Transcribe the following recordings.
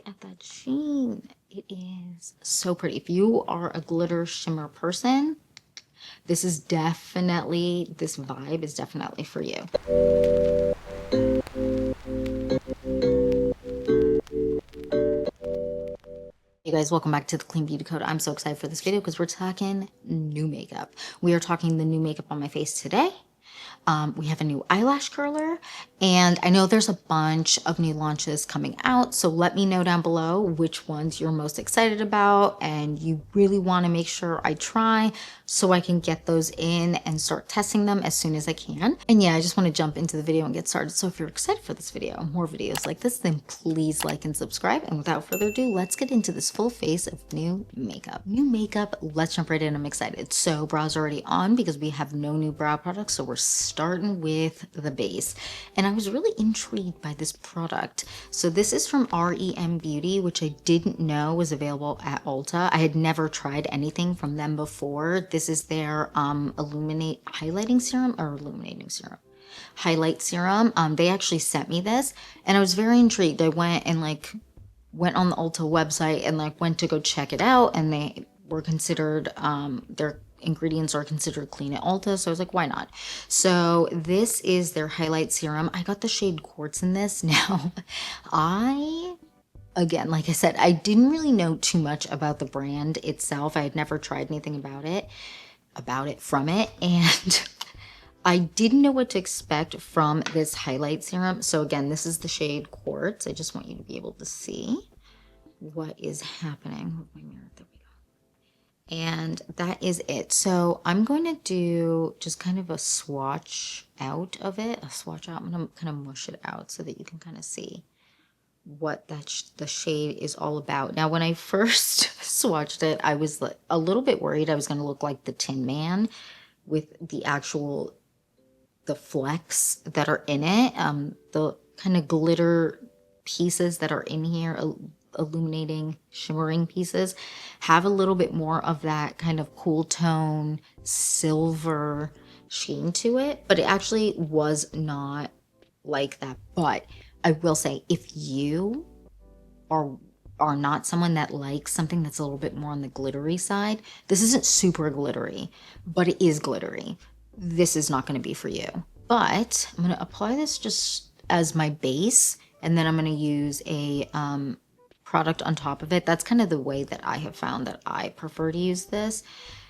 at that sheen. It is so pretty. If you are a glitter shimmer person, this vibe is definitely for you. Hey guys, welcome back to the Clean Beauty Code. I'm so excited for this video because we're talking new makeup. We are talking the new makeup on my face today. We have a new eyelash curler, and I know there's a bunch of new launches coming out, so let me know down below which ones you're most excited about and you really want to make sure I try so I can get those in and start testing them as soon as I can. And yeah, I just want to jump into the video and get started. So if you're excited for this video, more videos like this, then please like and subscribe. And without further ado, let's get into this full face of new makeup. Let's jump right in. I'm excited. So brows are already on because we have no new brow products, so we're starting with the base. And I was really intrigued by this product. So this is from REM Beauty, which I didn't know was available at Ulta. I had never tried anything from them before. This is their highlight serum. They actually sent me this and I was very intrigued. I went on the Ulta website and went to go check it out, and they were considered their ingredients are considered clean at Ulta, so I was like, why not? So this is their highlight serum. I got the shade Quartz in this. Now again, like I said, I didn't really know too much about the brand itself. I had never tried anything from it, and I didn't know what to expect from this highlight serum. So again, this is the shade Quartz. I just want you to be able to see what is happening with my mirror. There we go. And that is it. So I'm going to do just kind of a swatch out of it. I'm going to kind of mush it out so that you can kind of see what the shade is all about. Now, when I first swatched it, I was a little bit worried I was going to look like the Tin Man with the flecks that are in it, the kind of glitter pieces that are in here, illuminating, shimmering pieces, have a little bit more of that kind of cool tone silver sheen to it, but it actually was not like that. But I will say, if you are not someone that likes something that's a little bit more on the glittery side, this isn't super glittery, but it is glittery. This is not going to be for you. But I'm going to apply this just as my base, and then I'm going to use a product on top of it. That's kind of the way that I have found that I prefer to use this,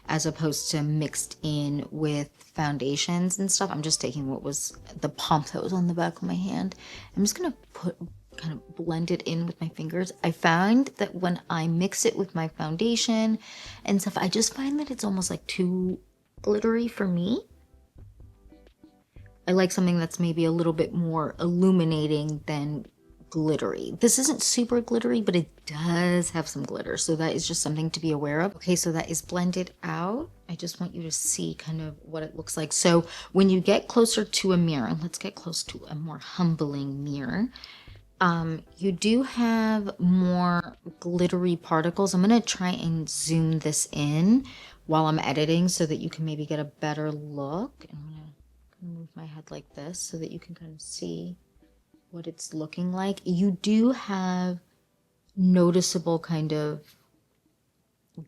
as opposed to mixed in with foundations and stuff. I'm just taking what was the pump that was on the back of my hand. I'm just going to kind of blend it in with my fingers. I found that when I mix it with my foundation and stuff, I just find that it's almost like too glittery for me. I like something that's maybe a little bit more illuminating than glittery. This isn't super glittery, but it does have some glitter, so that is just something to be aware of. Okay, so that is blended out. I just want you to see kind of what it looks like. So when you get closer to a mirror, let's get close to a more humbling mirror, you do have more glittery particles. I'm going to try and zoom this in while I'm editing so that you can maybe get a better look. And I'm going to move my head like this so that you can kind of see what it's looking like. You do have noticeable kind of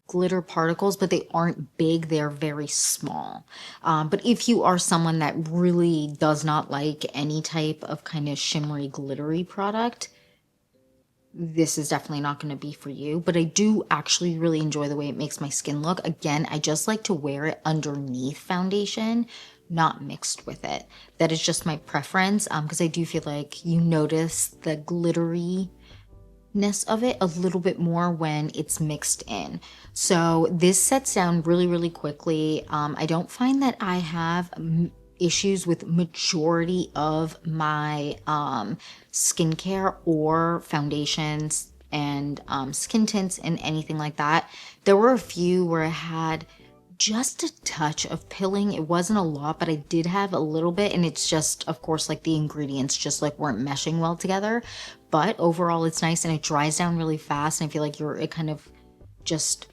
glitter particles, but they aren't big. They're very small. But if you are someone that really does not like any type of kind of shimmery, glittery product, this is definitely not going to be for you. But I do actually really enjoy the way it makes my skin look. Again, I just like to wear it underneath foundation, not mixed with it. That is just my preference, because I do feel like you notice the glitteriness of it a little bit more when it's mixed in. So this sets down really, really quickly. I don't find that I have issues with majority of my skincare or foundations and skin tints and anything like that. There were a few where I had just a touch of pilling. It wasn't a lot, but I did have a little bit, and it's just, of course, like the ingredients just like weren't meshing well together. But overall it's nice, and it dries down really fast, and I feel like it kind of just,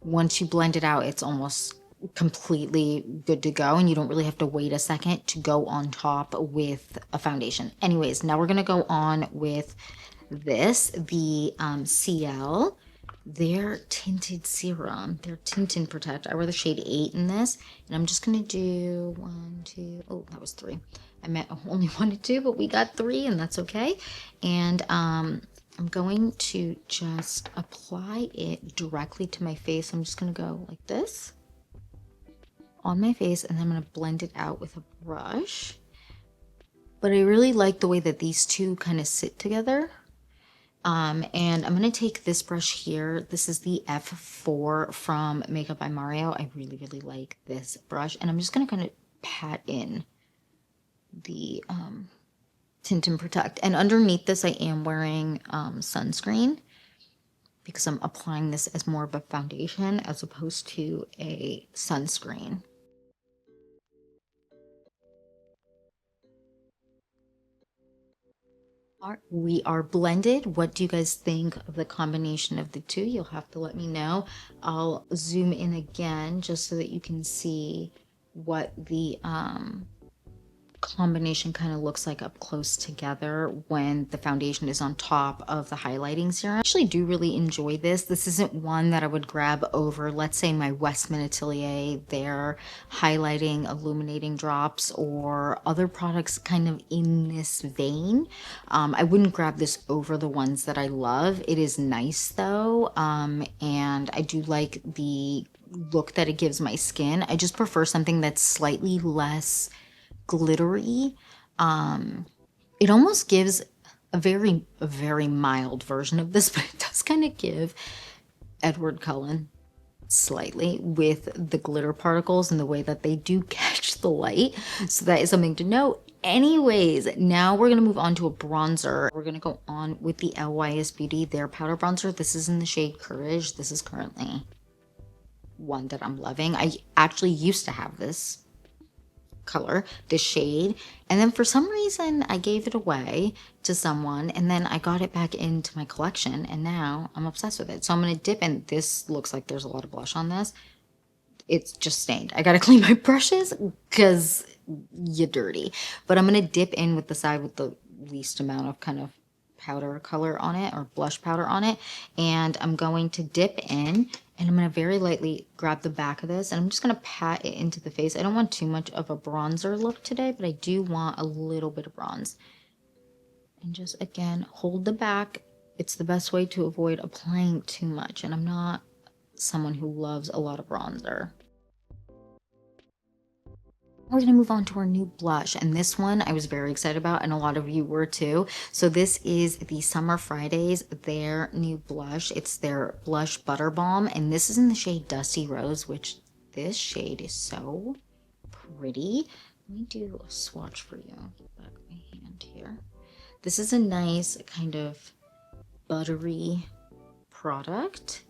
once you blend it out, it's almost completely good to go, and you don't really have to wait a second to go on top with a foundation. Anyways, now we're gonna go on with this, the CL, their tinted serum, their Tint and Protect. I wear the shade 8 in this, and I'm just gonna do 1, 2, oh, that was 3. I meant I only wanted 2, but we got 3, and that's okay. And I'm going to just apply it directly to my face. I'm just gonna go like this on my face, and then I'm gonna blend it out with a brush. But I really like the way that these two kind of sit together. And I'm going to take this brush here. This is the F4 from Makeup by Mario. I really, really like this brush. And I'm just going to kind of pat in the Tint and Protect. And underneath this, I am wearing sunscreen because I'm applying this as more of a foundation as opposed to a sunscreen. We are blended. What do you guys think of the combination of the two? You'll have to let me know. I'll zoom in again just so that you can see what the combination kind of looks like up close together when the foundation is on top of the highlighting serum. I actually do really enjoy this. This isn't one that I would grab over, let's say, my Westman Atelier, their highlighting illuminating drops, or other products kind of in this vein. I wouldn't grab this over the ones that I love. It is nice though, and I do like the look that it gives my skin. I just prefer something that's slightly less glittery. It almost gives a very mild version of this, but it does kind of give Edward Cullen slightly with the glitter particles and the way that they do catch the light. So that is something to note. Anyways, now we're going to move on to a bronzer. We're going to go on with the Saie Beauty, their powder bronzer. This is in the shade Courage. This is currently one that I'm loving. I actually used to have this color, this shade, and then for some reason I gave it away to someone, and then I got it back into my collection, and now I'm obsessed with it. So I'm going to dip in. This looks like there's a lot of blush on this. It's just stained. I got to clean my brushes because you're dirty, but I'm going to dip in with the side with the least amount of kind of powder color on it, or blush powder on it, and I'm going to dip in, and I'm going to very lightly grab the back of this, and I'm just going to pat it into the face. I don't want too much of a bronzer look today, but I do want a little bit of bronze. And just, again, hold the back. It's the best way to avoid applying too much, and I'm not someone who loves a lot of bronzer. We're going to move on to our new blush, and this one I was very excited about, and a lot of you were too. So this is the Summer Fridays, their new blush. It's their blush butter balm, and this is in the shade Dusty Rose, which this shade is so pretty. Let me do a swatch for you. Back of my hand here. This is a nice kind of buttery product.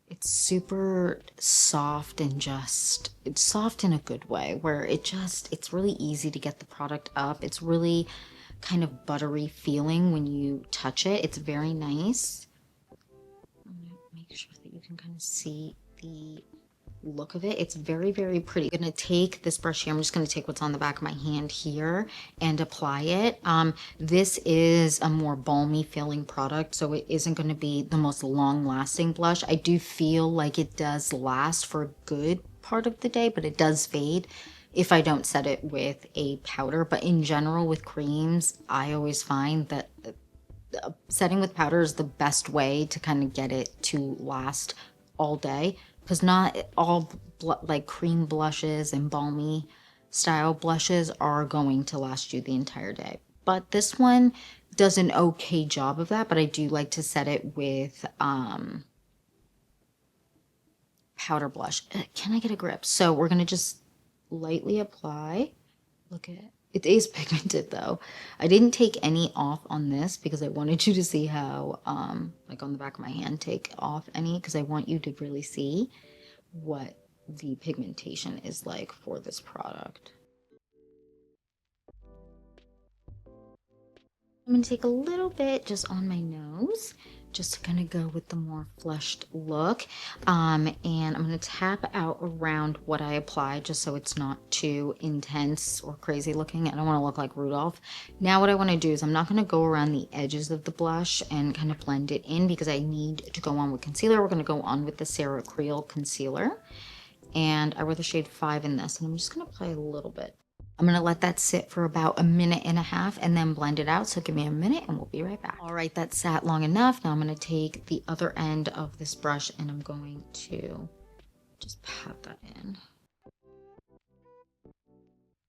It's super soft, and just, it's soft in a good way, where it's really easy to get the product up. It's really kind of buttery feeling when you touch it. It's very nice. I'm gonna make sure that you can kind of see the look of it. It's very, very pretty. I'm gonna take this brush here. I'm just gonna take what's on the back of my hand here and apply it. This is a more balmy feeling product, so it isn't going to be the most long lasting blush. I do feel like it does last for a good part of the day, but it does fade if I don't set it with a powder. But in general, with creams, I always find that setting with powder is the best way to kind of get it to last all day, because not all like cream blushes and balmy style blushes are going to last you the entire day. But this one does an okay job of that, but I do like to set it with powder blush. Can I get a grip? So we're going to just lightly apply. Look at it. It is pigmented though. I didn't take any off on this because I wanted you to see how, like on the back of my hand, take off any, because I want you to really see what the pigmentation is like for this product. I'm going to take a little bit just on my nose just to kind of go with the more flushed look. And I'm going to tap out around what I applied just so it's not too intense or crazy looking. I don't want to look like Rudolph. Now what I want to do is I'm not going to go around the edges of the blush and kind of blend it in because I need to go on with concealer. We're going to go on with the Sarah Creole concealer. And I wear the shade 5 in this, and I'm just going to apply a little bit. I'm going to let that sit for about 1.5 minutes and then blend it out. So give me a minute and we'll be right back. All right, that sat long enough. Now I'm going to take the other end of this brush and I'm going to just pat that in.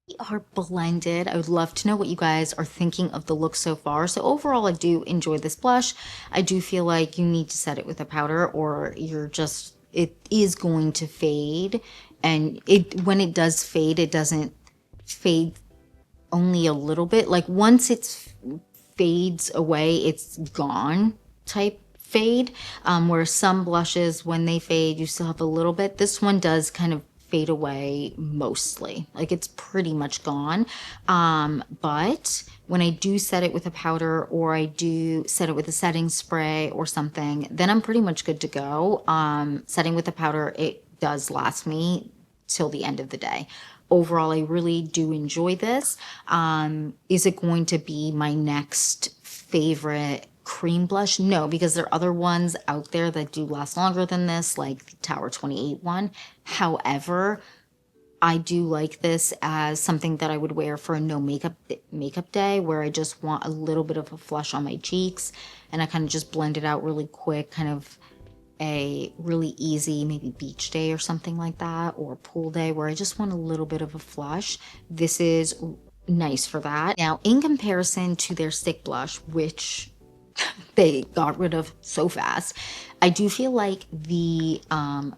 We are blended. I would love to know what you guys are thinking of the look so far. So overall, I do enjoy this blush. I do feel like you need to set it with a powder or it is going to fade. And when it does fade, it doesn't fade only a little bit. Like once it fades away, it's gone type fade. Where some blushes, when they fade, you still have a little bit. This one does kind of fade away mostly. Like it's pretty much gone. But when I do set it with a powder or I do set it with a setting spray or something, then I'm pretty much good to go. Setting with a powder, it does last me till the end of the day. Overall, I really do enjoy this. Is it going to be my next favorite cream blush? No, because there are other ones out there that do last longer than this, like the Tower 28 one. However, I do like this as something that I would wear for a no makeup day where I just want a little bit of a flush on my cheeks and I kind of just blend it out really quick, kind of a really easy maybe beach day or something like that, or pool day where I just want a little bit of a flush. This is nice for that. Now, in comparison to their stick blush, which they got rid of so fast, I do feel like the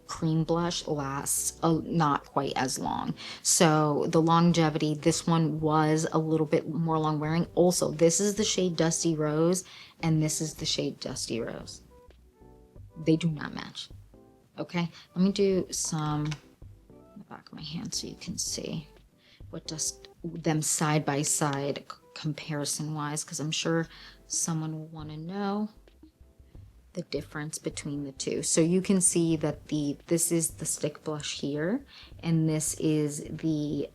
cream blush lasts not quite as long. So the longevity, this one was a little bit more long wearing. Also, this is the shade Dusty Rose and this is the shade Dusty Rose. They do not match. Okay, let me do some in the back of my hand so you can see what just them side by side comparison wise, because I'm sure someone will want to know the difference between the two. So you can see that this is the stick blush here and this is the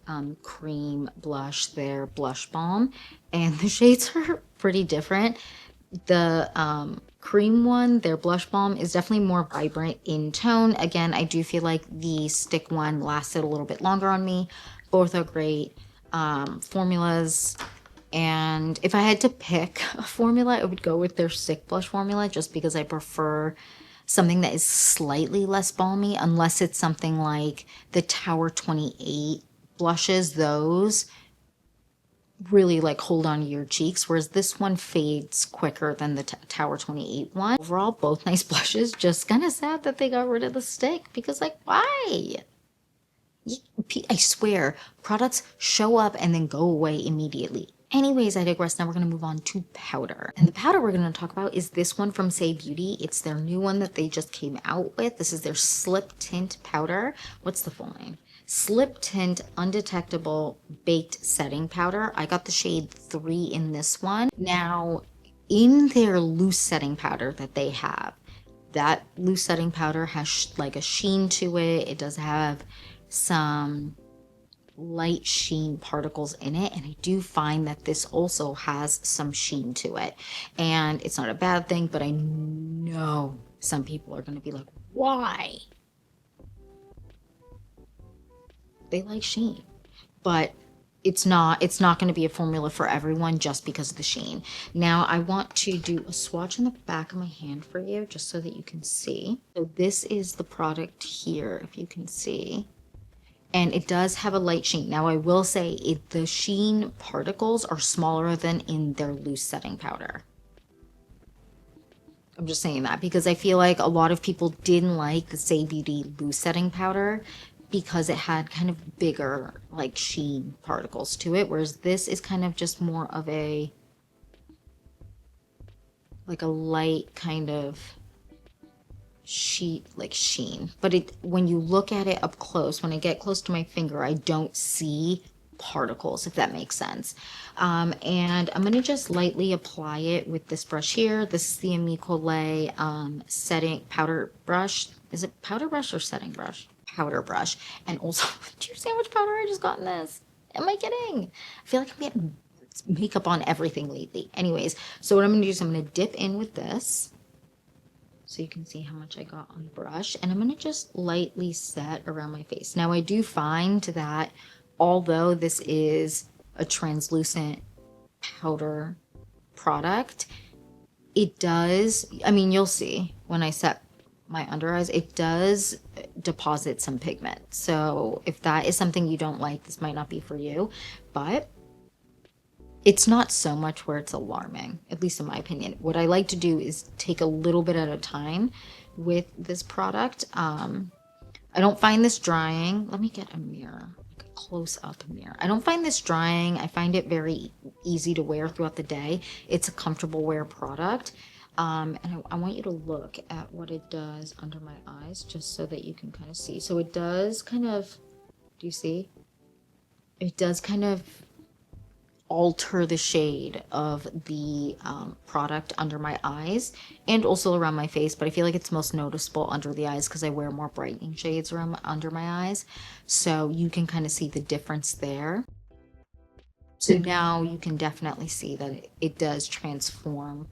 cream blush, their blush balm, and the shades are pretty different. The cream one, their blush balm, is definitely more vibrant in tone. Again, I do feel like the stick one lasted a little bit longer on me. Both are great formulas. And if I had to pick a formula, I would go with their stick blush formula just because I prefer something that is slightly less balmy, unless it's something like the Tower 28 blushes. Those really like hold on to your cheeks, whereas this one fades quicker than the Tower 28 one. Overall, both nice blushes. Just kind of sad that they got rid of the stick because, like, why? I swear, products show up and then go away immediately. Anyways, I digress. Now we're going to move on to powder. And the powder we're going to talk about is this one from Saie Beauty. It's their new one that they just came out with. This is their Slip Tint powder. What's the full name? Slip Tint Undetectable Baked Setting Powder. I got the shade 3 in this one. Now, in their loose setting powder that they have, that loose setting powder has like a sheen to it. It does have some light sheen particles in it, and I do find that this also has some sheen to it, and it's not a bad thing, but I know some people are going to be like, why? They like sheen, but it's not going to be a formula for everyone just because of the sheen. Now I want to do a swatch on the back of my hand for you just so that you can see. So this is the product here, if you can see. And it does have a light sheen. Now I will say the sheen particles are smaller than in their loose setting powder. I'm just saying that because I feel like a lot of people didn't like the Saie Beauty loose setting powder because it had kind of bigger like sheen particles to it, whereas this is kind of just more of a like a light kind of sheen. But when you look at it up close, when I get close to my finger, I don't see particles, if that makes sense. And I'm going to just lightly apply it with this brush here. This is the Amicole setting powder brush. Is it powder brush or setting brush? Powder brush. And also, do you see how much powder I just got in this? Am I kidding? I feel like I'm getting makeup on everything lately. Anyways, so what I'm going to do is I'm going to dip in with this, so you can see how much I got on the brush. And I'm going to just lightly set around my face. Now, I do find that although this is a translucent powder product, it does, I mean, you'll see when I set my under eyes, it does deposit some pigment. So if that is something you don't like, this might not be for you. But it's not so much where it's alarming, at least in my opinion. What I like to do is take a little bit at a time with this product. I don't find this drying. Let me get a mirror, like a close-up mirror. I don't find this drying. I find it very easy to wear throughout the day. It's a comfortable wear product. And I want you to look at what it does under my eyes, just so that you can kind of see. So it does kind of, do you see? It does kind of alter the shade of the product under my eyes and also around my face, but I feel like it's most noticeable under the eyes because I wear more brightening shades around under my eyes, so you can kind of see the difference there. So now you can definitely see that it does transform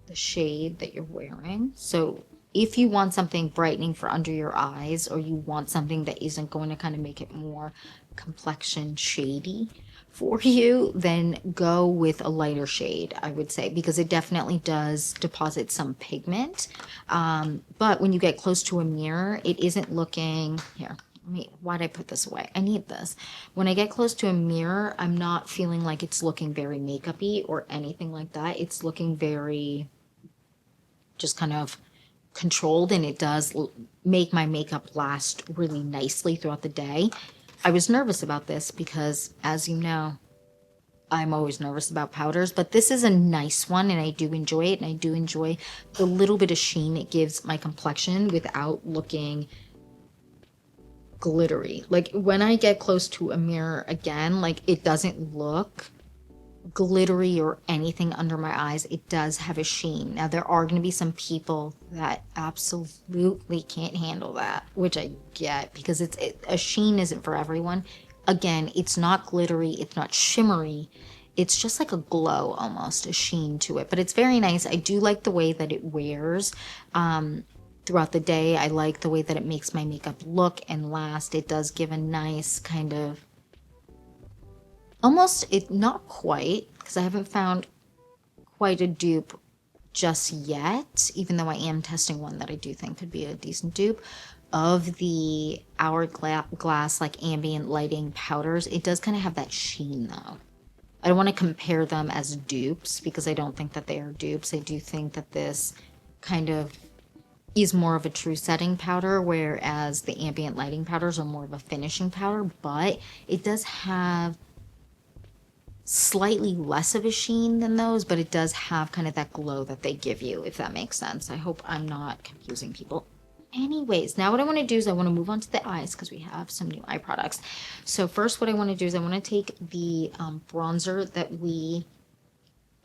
the shade that you're wearing. So if you want something brightening for under your eyes, or you want something that isn't going to kind of make it more complexion shady for you, then go with a lighter shade, I would say, because it definitely does deposit some pigment. But when you get close to a mirror, it isn't looking, here, why'd I put this away? I need this. When I get close to a mirror, I'm not feeling like it's looking very makeup-y or anything like that. It's looking very just kind of controlled, and it does make my makeup last really nicely throughout the day. I was nervous about this because, as you know, I'm always nervous about powders, but this is a nice one and I do enjoy it, and I do enjoy the little bit of sheen it gives my complexion without looking glittery. Like when I get close to a mirror again, like it doesn't look glittery or anything under my eyes. It does have a sheen. Now there are going to be some people that absolutely can't handle that, which I get, because a sheen isn't for everyone. Again, it's not glittery, it's not shimmery, it's just like a glow, almost a sheen to it, but it's very nice. I do like the way that it wears throughout the day. I like the way that it makes my makeup look and last. It does give a nice kind of almost, it not quite, because I haven't found quite a dupe just yet, even though I am testing one that I do think could be a decent dupe of the Hourglass like ambient lighting powders. It does kind of have that sheen though. I don't want to compare them as dupes because I don't think that they are dupes. I do think that this kind of is more of a true setting powder, whereas the ambient lighting powders are more of a finishing powder, but it does have slightly less of a sheen than those, but it does have kind of that glow that they give you, if that makes sense. I hope I'm not confusing people. Anyways, now what I want to do is I want to move on to the eyes because we have some new eye products. So first what I want to do is I want to take the bronzer that we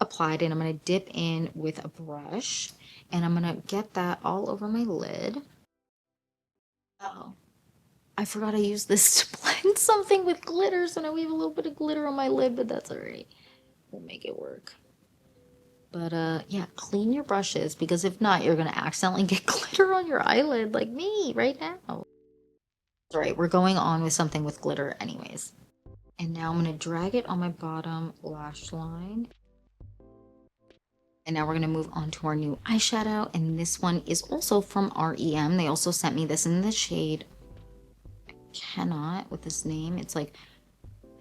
applied, and I'm going to dip in with a brush, and I'm going to get that all over my lid. Oh, I forgot I used this to blend something with glitter, so now we have a little bit of glitter on my lid, but that's all right. We'll make it work. But yeah, clean your brushes, because if not, you're gonna accidentally get glitter on your eyelid like me right now. All right, we're going on with something with glitter anyways. And now I'm gonna drag it on my bottom lash line. And now we're gonna move on to our new eyeshadow, and this one is also from r.e.m. They also sent me this in the shade cannot with this name. It's like,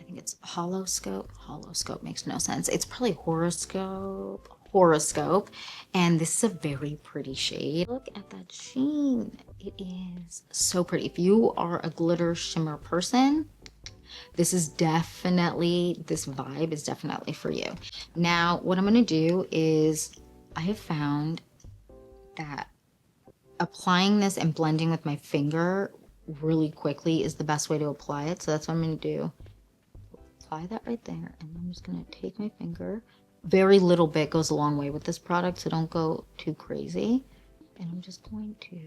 I think it's Horoscope makes no sense. It's probably Horoscope, and this is a very pretty shade. Look at that sheen. It is so pretty. If you are a glitter shimmer person, this vibe is definitely for you. Now what I'm going to do is, I have found that applying this and blending with my finger really quickly is the best way to apply it. So that's what I'm going to do. apply that right there. And I'm just going to take my finger. Very little bit goes a long way with this product, so don't go too crazy. And I'm just going to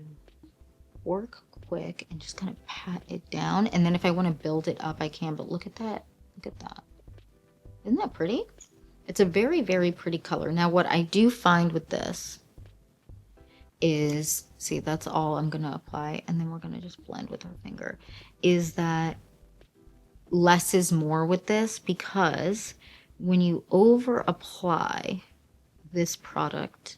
work quick and just kind of pat it down. And then if I want to build it up, I can. But look at that. Look at that. Isn't that pretty? It's a very, very pretty color. Now, what I do find with this is, see, that's all I'm going to apply. And then we're going to just blend with our finger. Is that less is more with this, because when you over apply this product,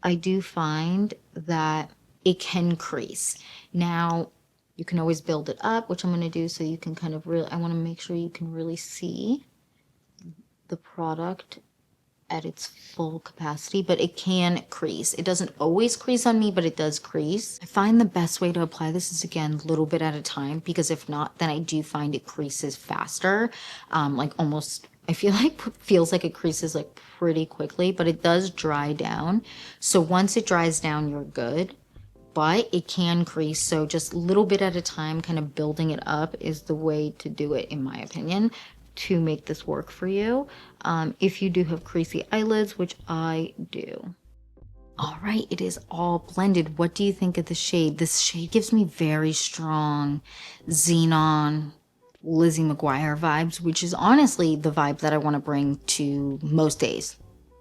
I do find that it can crease. Now, you can always build it up, which I'm going to do, so you can kind of really, I want to make sure you can really see the product at its full capacity, but it can crease. It doesn't always crease on me, but it does crease. I find the best way to apply this is, again, a little bit at a time, because if not, then I do find it creases faster. Like almost, I feel like, feels like it creases like pretty quickly, but it does dry down. So once it dries down, you're good, but it can crease. So just a little bit at a time, kind of building it up is the way to do it, in my opinion, to make this work for you. If you do have creasy eyelids, which I do. All right, it is all blended. What do you think of the shade? This shade gives me very strong Xenon, Lizzie McGuire vibes, which is honestly the vibe that I want to bring to most days,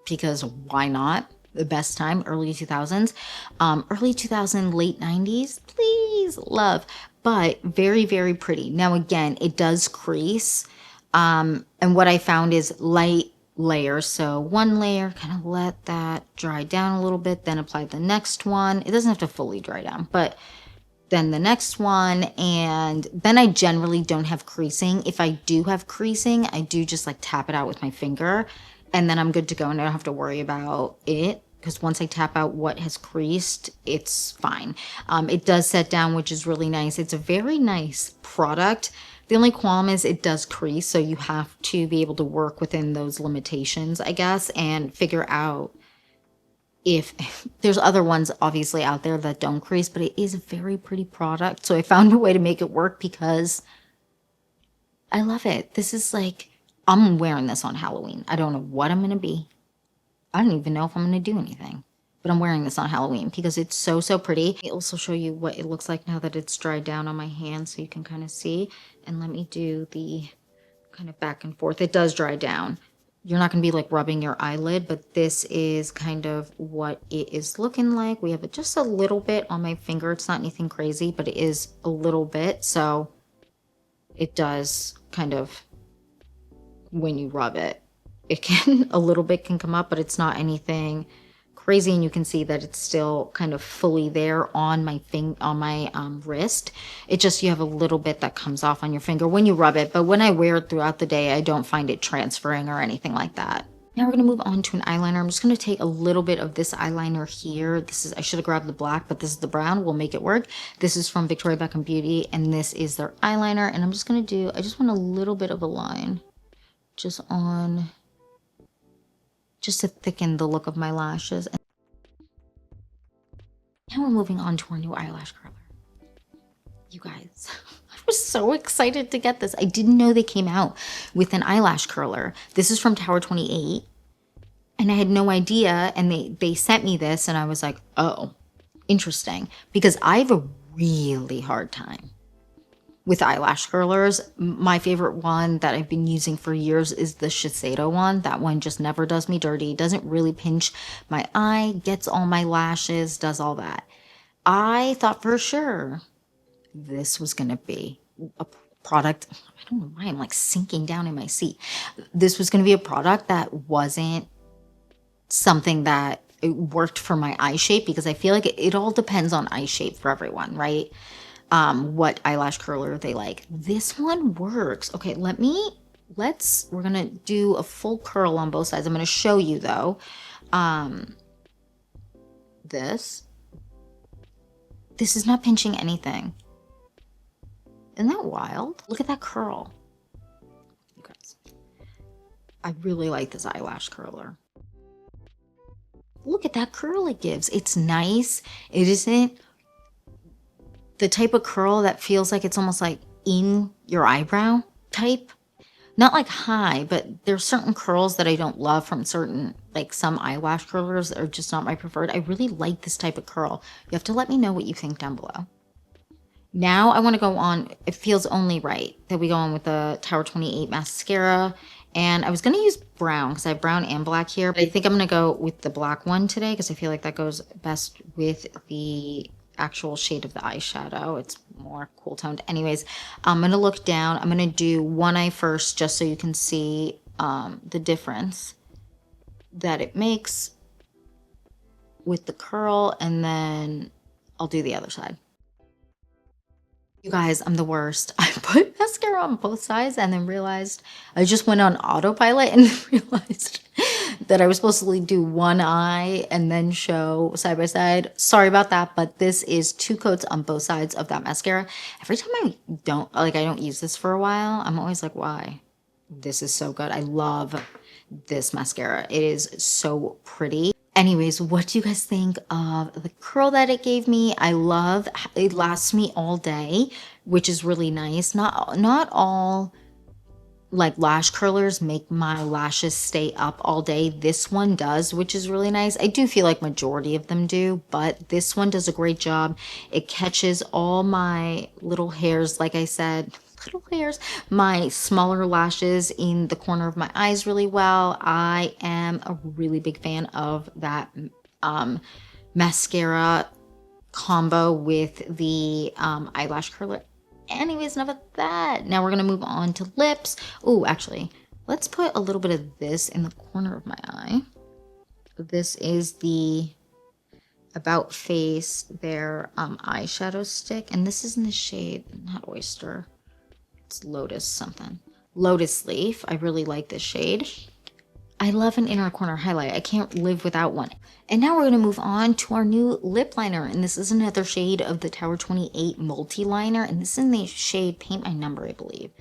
because why not? The best time, early 2000s, early 2000, late 90s, please, love, but very, very pretty. Now, again, it does crease. And what I found is light layers. So one layer, kind of let that dry down a little bit, then apply the next one. It doesn't have to fully dry down, but then the next one. And then I generally don't have creasing. If I do have creasing, I do just like tap it out with my finger, and then I'm good to go and I don't have to worry about it. Because once I tap out what has creased, it's fine. It does set down, which is really nice. It's a very nice product. The only qualm is it does crease, so you have to be able to work within those limitations, I guess, and figure out if there's other ones obviously out there that don't crease, but it is a very pretty product. So I found a way to make it work because I love it. This is like, I'm wearing this on Halloween. I don't know what I'm going to be. I don't even know if I'm going to do anything, but I'm wearing this on Halloween because it's so, so pretty. I'll also show you what it looks like now that it's dried down on my hand, so you can kind of see. And let me do the kind of back and forth. It does dry down. You're not going to be like rubbing your eyelid, but this is kind of what it is looking like. We have it just a little bit on my finger. It's not anything crazy, but it is a little bit. So it does kind of, when you rub it, it can, a little bit can come up, but it's not anything crazy. And you can see that it's still kind of fully there on my wrist. It just, you have a little bit that comes off on your finger when you rub it. But when I wear it throughout the day, I don't find it transferring or anything like that. Now we're going to move on to an eyeliner. I'm just going to take a little bit of this eyeliner here. This is, I should have grabbed the black, but this is the brown. We'll make it work. This is from Victoria Beckham Beauty, and this is their eyeliner. And I'm just going to do, I just want a little bit of a line just on, just to thicken the look of my lashes. And now we're moving on to our new eyelash curler. You guys, I was so excited to get this. I didn't know they came out with an eyelash curler. This is from Tower 28, and I had no idea, and they sent me this, and I was like, oh, interesting, because I have a really hard time with eyelash curlers. My favorite one that I've been using for years is the Shiseido one. That one just never does me dirty. Doesn't really pinch my eye, gets all my lashes, does all that. I thought for sure this was going to be a product. I don't know why I'm like sinking down in my seat. This was going to be a product that wasn't something that it worked for my eye shape, because I feel like it all depends on eye shape for everyone, right? What eyelash curler they like. This one works. Okay, we're gonna do a full curl on both sides. I'm gonna show you though. This is not pinching anything. Isn't that wild? Look at that curl. You guys, I really like this eyelash curler. Look at that curl it gives. It's nice. It isn't the type of curl that feels like it's almost like in your eyebrow type. not like high, but there's certain curls that I don't love from certain, like some eyelash curlers are just not my preferred. I really like this type of curl. You have to let me know what you think down below. Now I want to go on, it feels only right that we go on with the Tower 28 mascara. And I was going to use brown because I have brown and black here. But I think I'm going to go with the black one today because I feel like that goes best with the actual shade of the eyeshadow. It's more cool toned. Anyways, I'm going to look down. I'm going to do one eye first just so you can see the difference that it makes with the curl. And then I'll do the other side. You guys, I'm the worst. I put mascara on both sides and then realized I just went on autopilot and realized that I was supposed to do one eye and then show side by side. Sorry about that, but this is 2 coats on both sides of that mascara. Every time I don't use this for a while, I'm always like, why? This is so good. I love this mascara. It is so pretty. Anyways, what do you guys think of the curl that it gave me? I love it, lasts me all day, which is really nice. Not all like lash curlers make my lashes stay up all day. This one does, which is really nice. I do feel like majority of them do, but this one does a great job. It catches all my little hairs, like I said, little hairs, my smaller lashes in the corner of my eyes really well. I am a really big fan of that mascara combo with the eyelash curler. Anyways, enough of that. Now we're going to move on to lips. Oh, actually, let's put a little bit of this in the corner of my eye. This is the About Face, their eyeshadow stick. And this is in the shade, not Oyster. It's Lotus something. Lotus Leaf. I really like this shade. I love an inner corner highlight. I can't live without one. And now we're going to move on to our new lip liner. And this is another shade of the Tower 28 Multi Liner. And this is in the shade Paint My Number, I believe.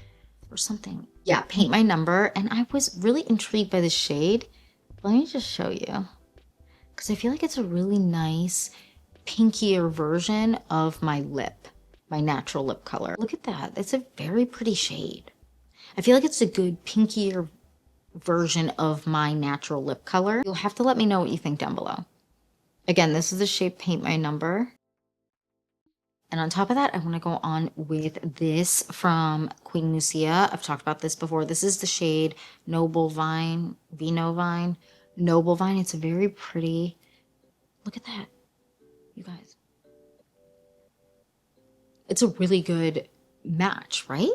Or something. Yeah, Paint My Number. And I was really intrigued by this shade. Let me just show you. Because I feel like it's a really nice, pinkier version of my lip. My natural lip color. Look at that. It's a very pretty shade. I feel like it's a good pinkier version of my natural lip color. You'll have to let me know what you think down below. Again, this is the shade Paint My Number. And on top of that, I want to go on with this from Queen Lucia. I've talked about this before. This is the shade Noble Vine, Vino Vine, Noble Vine. It's a very pretty, look at that, you guys. It's a really good match, right?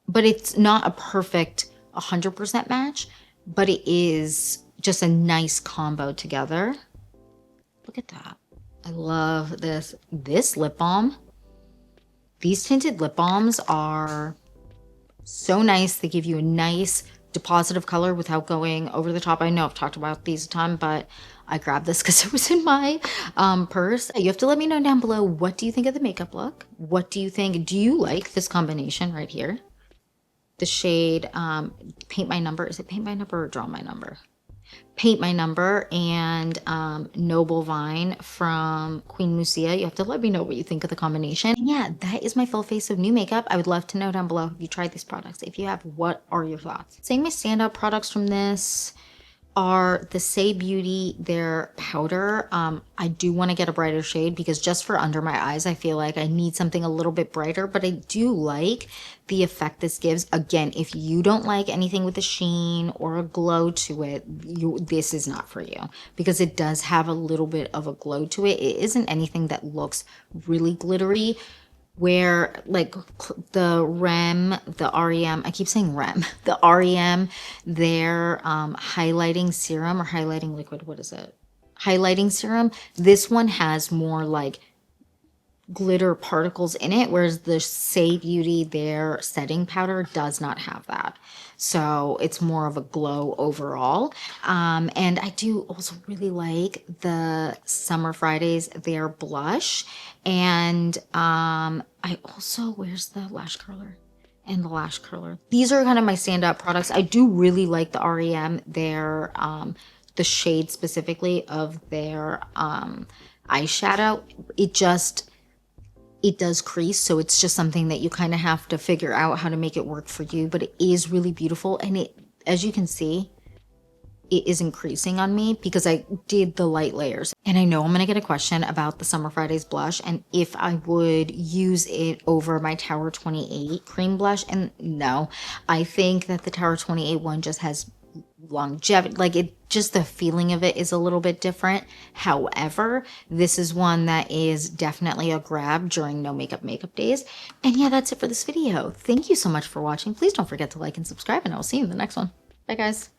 But it's not a perfect 100% match, but it is just a nice combo together. Look at that. I love this lip balm. These tinted lip balms are so nice. They give you a nice deposit of color without going over the top. I know I've talked about these a ton, but I grabbed this because it was in my purse. You have to let me know down below, what do you think of the makeup look? What do you think? Do you like this combination right here? The shade Paint My Number. Is it Paint My Number or Draw My Number? Paint My Number and Noble Vine from Queen Lucia. You have to let me know what you think of the combination. And yeah, that is my full face of new makeup. I would love to know down below if you tried these products. If you have, what are your thoughts? Saying my standout products from this are the Saie Beauty, their powder. I do want to get a brighter shade because just for under my eyes, I feel like I need something a little bit brighter, but I do like the effect this gives. Again, if you don't like anything with a sheen or a glow to it, this is not for you because it does have a little bit of a glow to it. It isn't anything that looks really glittery, where like the REM, the r.e.m, I keep saying REM, the r.e.m, their highlighting serum or highlighting liquid, what is it? Highlighting serum. This one has more like glitter particles in it, whereas the Saie Beauty, their setting powder, does not have that. So it's more of a glow overall. And I do also really like the Summer Fridays, their blush. And I also, where's the lash curler? And the lash curler. These are kind of my standout products. I do really like the r.e.m, their the shade specifically of their eyeshadow. It just, it does crease, so it's just something that you kind of have to figure out how to make it work for you, but it is really beautiful. And it, as you can see, it isn't creasing on me because I did the light layers. And I know I'm gonna get a question about the Summer Fridays blush and if I would use it over my Tower 28 cream blush. And no, I think that the Tower 28 one just has longevity, like it, just the feeling of it is a little bit different. However, this is one that is definitely a grab during no makeup days. And yeah, that's it for this video. Thank you so much for watching. Please don't forget to like and subscribe, and I'll see you in the next one. Bye guys.